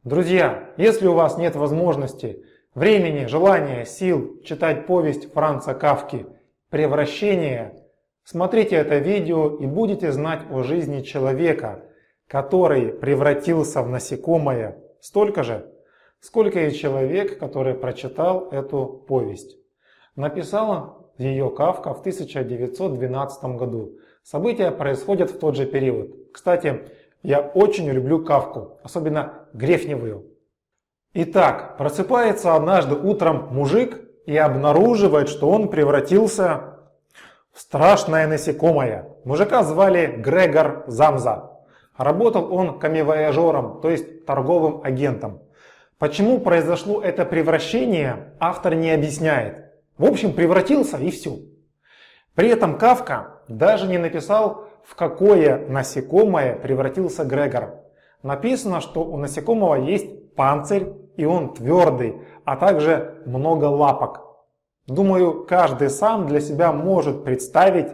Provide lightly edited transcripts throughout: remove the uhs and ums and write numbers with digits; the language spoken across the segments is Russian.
Друзья, если у вас нет возможности, времени, желания, сил читать повесть Франца Кафки «Превращение», смотрите это видео и будете знать о жизни человека, который превратился в насекомое столько же, сколько и человек, который прочитал эту повесть. Написал ее Кафка в 1912 году. События происходят в тот же период. Кстати, я очень люблю Кафку, особенно Грефневую. Итак, просыпается однажды утром мужик и обнаруживает, что он превратился в страшное насекомое. Мужика звали Грегор Замза. Работал он камевояжером, то есть торговым агентом. Почему произошло это превращение, автор не объясняет. В общем, превратился и все. При этом Кафка даже не написал, в какое насекомое превратился Грегор. Написано, что у насекомого есть панцирь и он твердый, а также много лапок. Думаю, каждый сам для себя может представить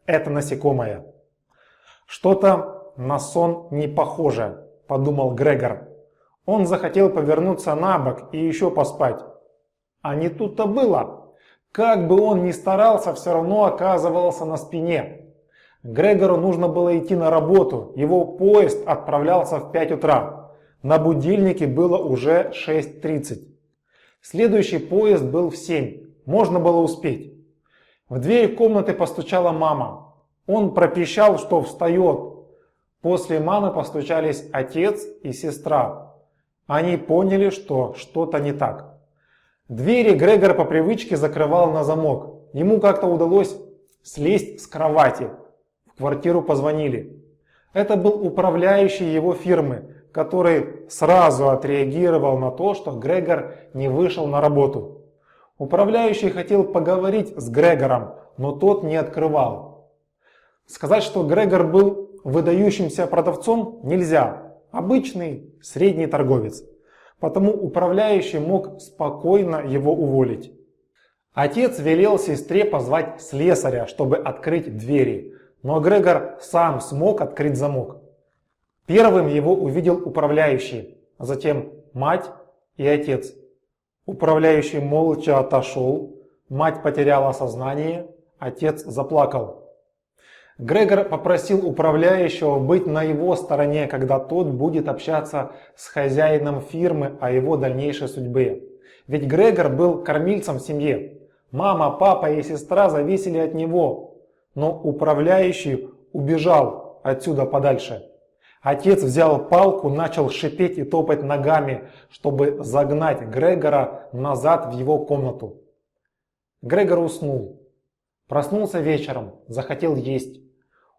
это насекомое. Что-то на сон не похоже, подумал Грегор. Он захотел повернуться на бок и еще поспать. А не тут-то было. Как бы он ни старался, все равно оказывался на спине. Грегору нужно было идти на работу, его поезд отправлялся в 5 утра. На будильнике было уже 6:30. Следующий поезд был в 7, можно было успеть. В дверь комнаты постучала мама. Он пропищал, что встает. После мамы постучались отец и сестра. Они поняли, что что-то не так. Двери Грегор по привычке закрывал на замок. Ему как-то удалось слезть с кровати. В квартиру позвонили. Это был управляющий его фирмы, который сразу отреагировал на то, что Грегор не вышел на работу. Управляющий хотел поговорить с Грегором, но тот не открывал. Сказать, что Грегор был выдающимся продавцом, нельзя. Обычный средний торговец. Потому управляющий мог спокойно его уволить. Отец велел сестре позвать слесаря, чтобы открыть двери, но Грегор сам смог открыть замок. Первым его увидел управляющий, а затем мать и отец. Управляющий молча отошел, мать потеряла сознание, отец заплакал. Грегор попросил управляющего быть на его стороне, когда тот будет общаться с хозяином фирмы о его дальнейшей судьбе. Ведь Грегор был кормильцем в семье. Мама, папа и сестра зависели от него. Но управляющий убежал отсюда подальше. Отец взял палку, начал шипеть и топать ногами, чтобы загнать Грегора назад в его комнату. Грегор уснул. Проснулся вечером, захотел есть.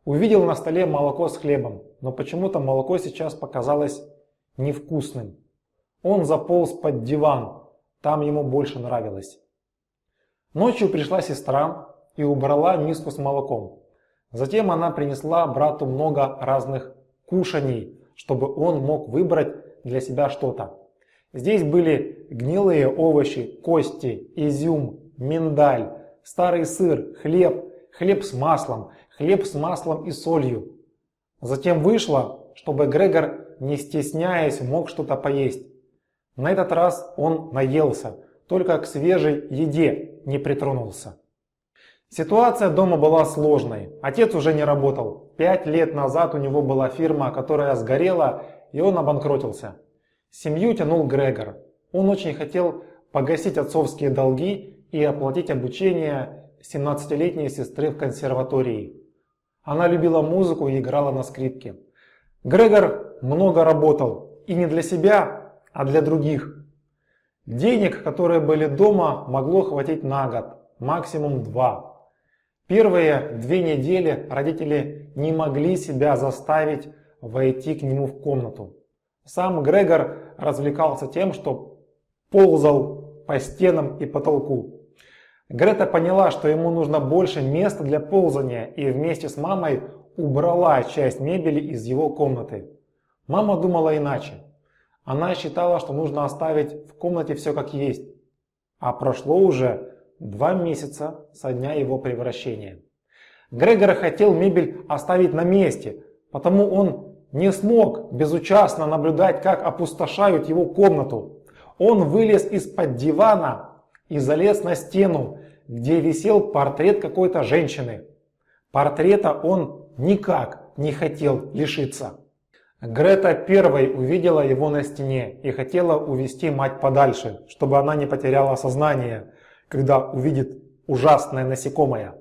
Увидел на столе молоко с хлебом, но почему-то молоко сейчас показалось невкусным. Он заполз под диван, там ему больше нравилось. Ночью пришла сестра и убрала миску с молоком. Затем она принесла брату много разных кушаний, чтобы он мог выбрать для себя что-то. Здесь были гнилые овощи, кости, изюм, миндаль, старый сыр, хлеб с маслом и солью. Затем вышло, чтобы Грегор, не стесняясь, мог что-то поесть. На этот раз он наелся, только к свежей еде не притронулся. Ситуация дома была сложной. Отец уже не работал. 5 лет назад у него была фирма, которая сгорела, и он обанкротился. Семью тянул Грегор. Он очень хотел погасить отцовские долги и оплатить обучение 17-летней сестры в консерватории. Она любила музыку и играла на скрипке. Грегор много работал, и не для себя, а для других. Денег, которые были дома, могло хватить на год, максимум 2. Первые 2 недели родители не могли себя заставить войти к нему в комнату. Сам Грегор развлекался тем, что ползал по стенам и потолку. Грета поняла, что ему нужно больше места для ползания, и вместе с мамой убрала часть мебели из его комнаты. Мама думала иначе. Она считала, что нужно оставить в комнате все как есть. А прошло уже 2 месяца со дня его превращения. Грегор хотел мебель оставить на месте, потому он не смог безучастно наблюдать, как опустошают его комнату. Он вылез из-под дивана и залез на стену, где висел портрет какой-то женщины. Портрета он никак не хотел лишиться. Грета первой увидела его на стене и хотела увести мать подальше, чтобы она не потеряла сознание, когда увидит ужасное насекомое.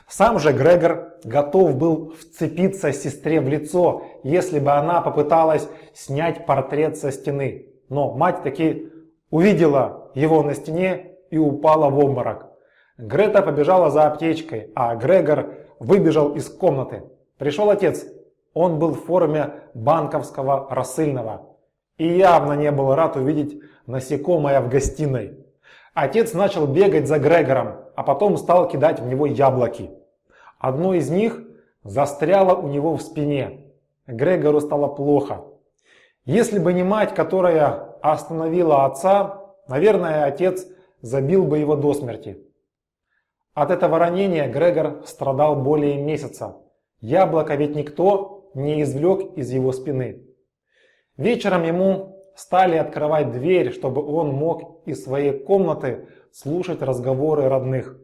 Сам же Грегор готов был вцепиться сестре в лицо, если бы она попыталась снять портрет со стены. Но мать таки увидела его на стене и упала в обморок. Грета побежала за аптечкой, а Грегор выбежал из комнаты. Пришел отец. Он был в форме банковского рассыльного и явно не был рад увидеть насекомое в гостиной. Отец начал бегать за Грегором, а потом стал кидать в него яблоки. Одно из них застряло у него в спине. Грегору стало плохо. Если бы не мать, которая остановила отца, наверное, отец забил бы его до смерти. От этого ранения Грегор страдал более месяца. Яблоко ведь никто не извлек из его спины. Вечером ему стали открывать дверь, чтобы он мог из своей комнаты слушать разговоры родных.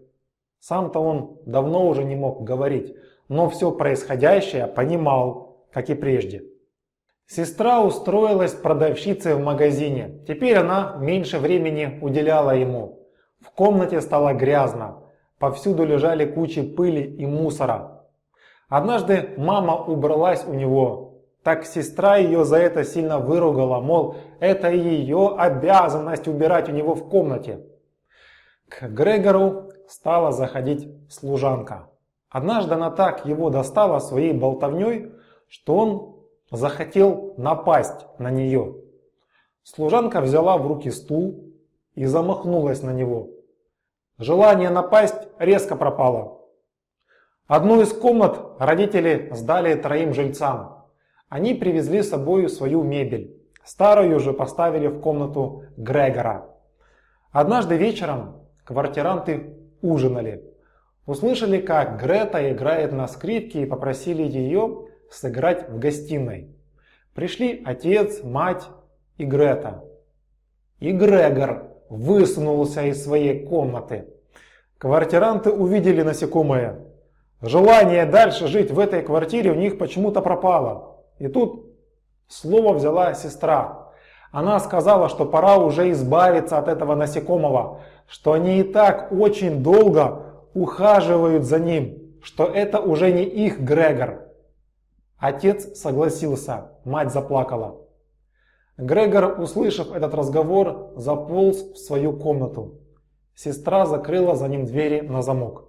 Сам-то он давно уже не мог говорить, но все происходящее понимал, как и прежде. Сестра устроилась продавщицей в магазине. Теперь она меньше времени уделяла ему. В комнате стало грязно. Повсюду лежали кучи пыли и мусора. Однажды мама убралась у него. Так сестра ее за это сильно выругала, мол, это ее обязанность убирать у него в комнате. К Грегору стала заходить служанка. Однажды она так его достала своей болтовней, что он захотел напасть на нее. Служанка взяла в руки стул и замахнулась на него. Желание напасть резко пропало. Одну из комнат родители сдали 3 жильцам. Они привезли с собой свою мебель. Старую же поставили в комнату Грегора. Однажды вечером квартиранты ужинали. Услышали, как Грета играет на скрипке и попросили ее сыграть в гостиной. Пришли отец, мать и Грета. И Грегор высунулся из своей комнаты. Квартиранты увидели насекомое. Желание дальше жить в этой квартире у них почему-то пропало. И тут слово взяла сестра. Она сказала, что пора уже избавиться от этого насекомого, что они и так очень долго ухаживают за ним, что это уже не их Грегор. Отец согласился, мать заплакала. Грегор, услышав этот разговор, заполз в свою комнату. Сестра закрыла за ним двери на замок.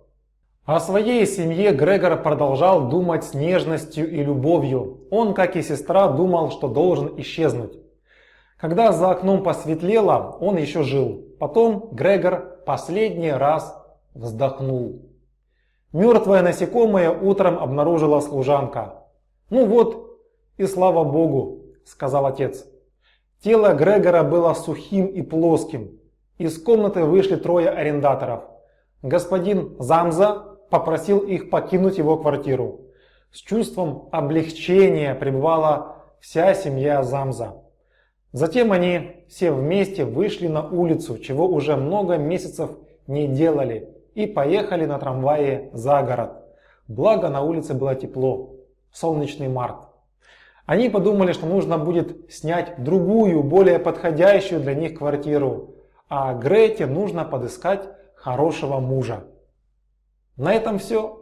О своей семье Грегор продолжал думать с нежностью и любовью. Он, как и сестра, думал, что должен исчезнуть. Когда за окном посветлело, он еще жил. Потом Грегор последний раз вздохнул. Мертвое насекомое утром обнаружила служанка. «Ну вот, и слава Богу», — сказал отец. Тело Грегора было сухим и плоским. Из комнаты вышли 3 арендаторов. Господин Замза попросил их покинуть его квартиру. С чувством облегчения пребывала вся семья Замза. Затем они все вместе вышли на улицу, чего уже много месяцев не делали, и поехали на трамвае за город. Благо на улице было тепло, солнечный март. Они подумали, что нужно будет снять другую, более подходящую для них квартиру, а Грете нужно подыскать хорошего мужа. На этом все.